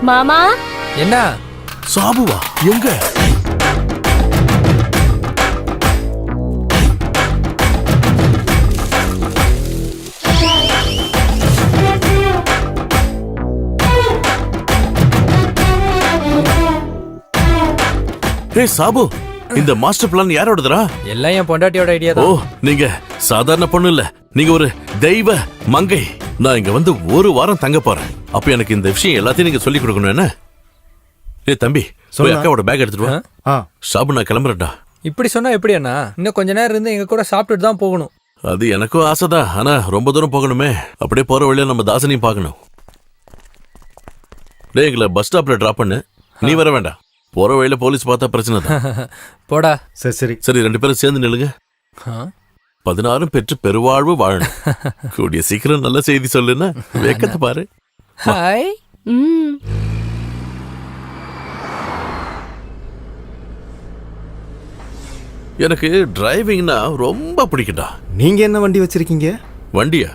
மாமா என்ன சாபுவா எங்க? ஏய் சாபு, இந்த மாஸ்டர் பிளான் யாரோடதுடா? எல்லாம் என் பொண்டாட்டியோட ஐடியா ஓ, தான். நீங்க சாதாரண பொண்ணு இல்ல, நீங்க ஒரு தெய்வ மங்கை. நான் இங்க வந்து ஒரு வாரம் தங்க போறேன். அப்ப எனக்கு இந்த விஷயம் எல்லாத்தையும் நீங்க சொல்லி கொடுக்கணும். என்ன? ஏய் தம்பி, போய் அக்காவோட பேக் எடுத்துட்டு வா. சாபு, நான் கிளம்புறேன்டா. இப்படி சொன்னா எப்படி அண்ணா? இன்னும் கொஞ்ச நேரம் இருந்து எங்க கூட சாப்பிட்டுட்டு தான் போகணும். அது எனக்கும் ஆசைதான், ஆனா ரொம்ப தூரம் போகணுமே. அப்படியே போற வழியில நம்ம தாசனையும் பார்க்கணும். டேய், எங்களை பஸ் ஸ்டாப்ல டிராப் பண்ணு. நீ வர வேண்டாம். போற வழியில போலீஸ் பார்த்தா பிரச்சனை தான். போடா. சரி சரி, 2 பேரும் சேர்ந்து நில்லுங்க. 16 பெற்று பெருவாழ்வு வாழணும். கூடிய சீக்கிரம் நல்ல செய்தி சொல்லுன்னா வேக்கத்தை பாரு. ஹாய். எனக்கு டிரைவிங்னா ரொம்ப பிடிக்கும்டா. நீங்க என்ன வண்டி வச்சிருக்கீங்க? வண்டியா?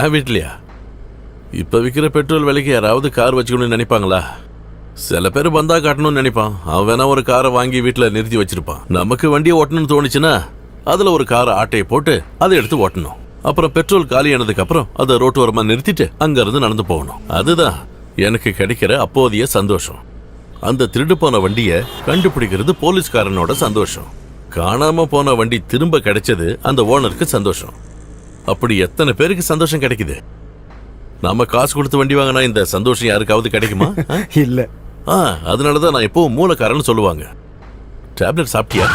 என் வீட்லயா? இப்ப விற்கிற பெட்ரோல் விலைக்கு யாராவது கார் வச்சுக்கணும்னு நினைப்பாங்களா? சில பேர் பந்தா காட்டணும்னு நினைப்பான். அவன் வேணா ஒரு காரை வாங்கி வீட்டுல நிறுத்தி வச்சிருப்பான். நமக்கு வண்டியை ஓட்டணும்னு தோணுச்சுன்னா அதுல ஒரு காரை ஆட்டையை போட்டு அதை எடுத்து ஓட்டணும். அப்புறம் பெட்ரோல் காலியானதுக்கு அப்புறம் அதை ரோட்டோரமா நிறுத்திட்டு அங்க இருந்து நடந்து போகணும். அதுதான் எனக்கு கிடைக்கிற அப்போதைய சந்தோஷம். அந்த திருடு போன வண்டியை கண்டுபிடிக்கிறது போலீஸ்காரனோட சந்தோஷம். காணாம போன வண்டி திரும்ப கிடைச்சது அந்த ஓனருக்கு சந்தோஷம். அப்படி எத்தனை பேருக்கு சந்தோஷம் கிடைக்குது? நாம காசு கொடுத்து வண்டி வாங்கினா இந்த சந்தோஷம் யாருக்காவது கிடைக்குமா? இல்ல. அதனாலதான் நான் எப்பவும் மூலக்காரன்னு சொல்லுவாங்க. டேப்லெட் சாப்பிட்டியா?